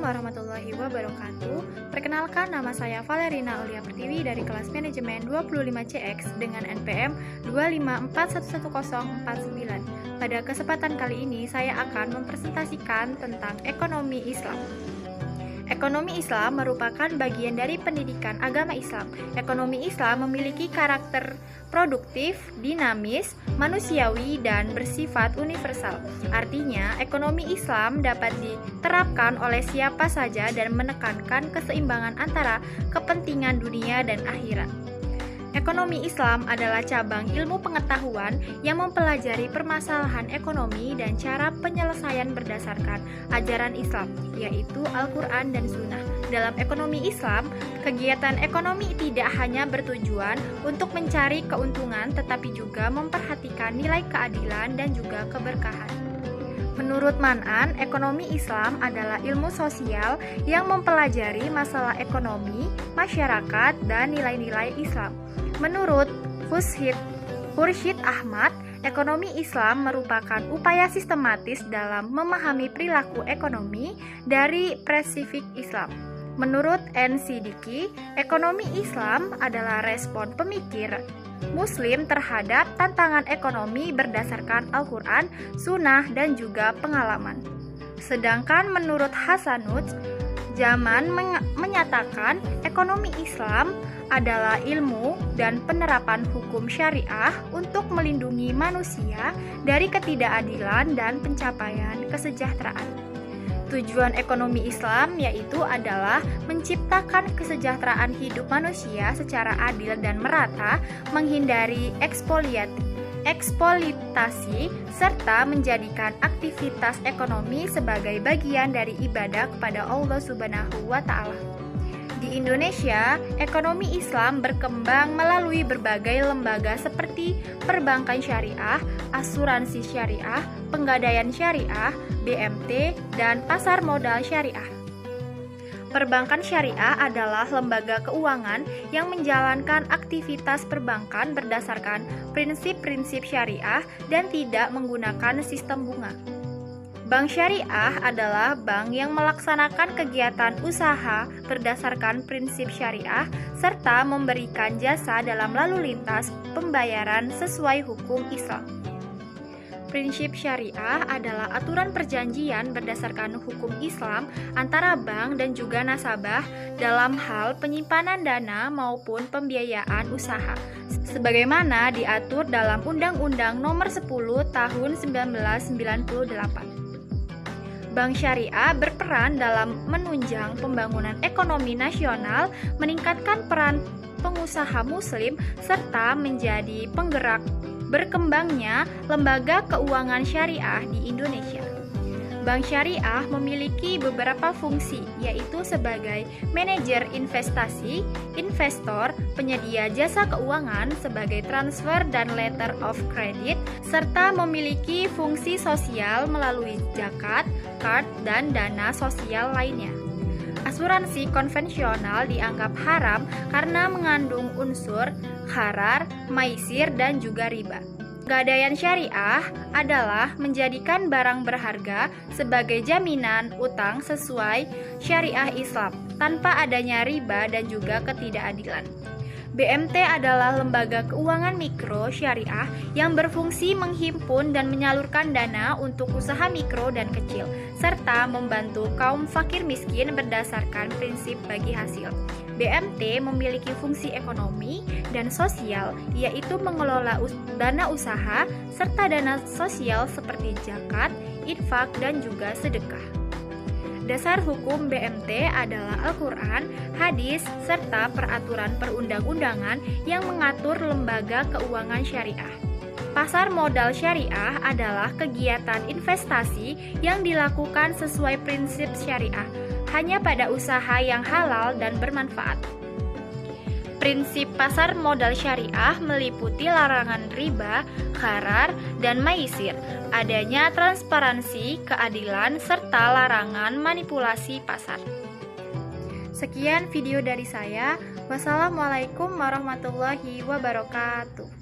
warahmatullahi wabarakatuh. Perkenalkan, nama saya Valerina Aulia Pertiwi dari kelas manajemen 25CX dengan NPM 254111049. Pada kesempatan kali ini saya akan mempresentasikan tentang ekonomi Islam. Ekonomi Islam merupakan bagian dari pendidikan agama Islam. Ekonomi Islam memiliki karakter produktif, dinamis, manusiawi, dan bersifat universal. Artinya, ekonomi Islam dapat diterapkan oleh siapa saja dan menekankan keseimbangan antara kepentingan dunia dan akhirat. Ekonomi Islam adalah cabang ilmu pengetahuan yang mempelajari permasalahan ekonomi dan cara penyelesaian berdasarkan ajaran Islam, yaitu Al-Quran dan Sunnah. Dalam ekonomi Islam, kegiatan ekonomi tidak hanya bertujuan untuk mencari keuntungan, tetapi juga memperhatikan nilai keadilan dan juga keberkahan. Menurut Man'an, ekonomi Islam adalah ilmu sosial yang mempelajari masalah ekonomi, masyarakat, dan nilai-nilai Islam. Menurut Khursyid Ahmad, ekonomi Islam merupakan upaya sistematis dalam memahami perilaku ekonomi dari spesifik Islam. Menurut N. Siddiqui, ekonomi Islam adalah respon pemikir Muslim terhadap tantangan ekonomi berdasarkan Al-Quran, Sunnah, dan juga pengalaman. Sedangkan menurut Hasanuddin Zaman menyatakan ekonomi Islam adalah ilmu dan penerapan hukum syariah untuk melindungi manusia dari ketidakadilan dan pencapaian kesejahteraan. Tujuan ekonomi Islam yaitu adalah menciptakan kesejahteraan hidup manusia secara adil dan merata, menghindari eksploitasi, serta menjadikan aktivitas ekonomi sebagai bagian dari ibadah kepada Allah Subhanahu wa Ta'ala. Di Indonesia, ekonomi Islam berkembang melalui berbagai lembaga seperti perbankan syariah, asuransi syariah, penggadaian syariah, BMT, dan pasar modal syariah. Perbankan syariah adalah lembaga keuangan yang menjalankan aktivitas perbankan berdasarkan prinsip-prinsip syariah dan tidak menggunakan sistem bunga. Bank syariah adalah bank yang melaksanakan kegiatan usaha berdasarkan prinsip syariah serta memberikan jasa dalam lalu lintas pembayaran sesuai hukum Islam. Prinsip syariah adalah aturan perjanjian berdasarkan hukum Islam antara bank dan juga nasabah dalam hal penyimpanan dana maupun pembiayaan usaha, sebagaimana diatur dalam Undang-Undang Nomor 10 Tahun 1998. Bank syariah berperan dalam menunjang pembangunan ekonomi nasional, meningkatkan peran pengusaha muslim, serta menjadi penggerak berkembangnya lembaga keuangan syariah di Indonesia. Bank syariah memiliki beberapa fungsi, yaitu sebagai manajer investasi, investor, penyedia jasa keuangan sebagai transfer dan letter of credit, serta memiliki fungsi sosial melalui zakat, card, dan dana sosial lainnya. Asuransi konvensional dianggap haram karena mengandung unsur gharar, maisir, dan juga riba. Pegadaian syariah adalah menjadikan barang berharga sebagai jaminan utang sesuai syariah Islam, tanpa adanya riba dan juga ketidakadilan. BMT adalah lembaga keuangan mikro syariah yang berfungsi menghimpun dan menyalurkan dana untuk usaha mikro dan kecil, serta membantu kaum fakir miskin berdasarkan prinsip bagi hasil. BMT memiliki fungsi ekonomi dan sosial, yaitu mengelola dana usaha serta dana sosial seperti zakat, infak, dan juga sedekah. Dasar hukum BMT adalah Al-Quran, hadis, serta peraturan perundang-undangan yang mengatur lembaga keuangan syariah. Pasar modal syariah adalah kegiatan investasi yang dilakukan sesuai prinsip syariah, hanya pada usaha yang halal dan bermanfaat. Prinsip pasar modal syariah meliputi larangan riba, gharar, dan maisir, adanya transparansi, keadilan, serta larangan manipulasi pasar. Sekian video dari saya. Wassalamualaikum warahmatullahi wabarakatuh.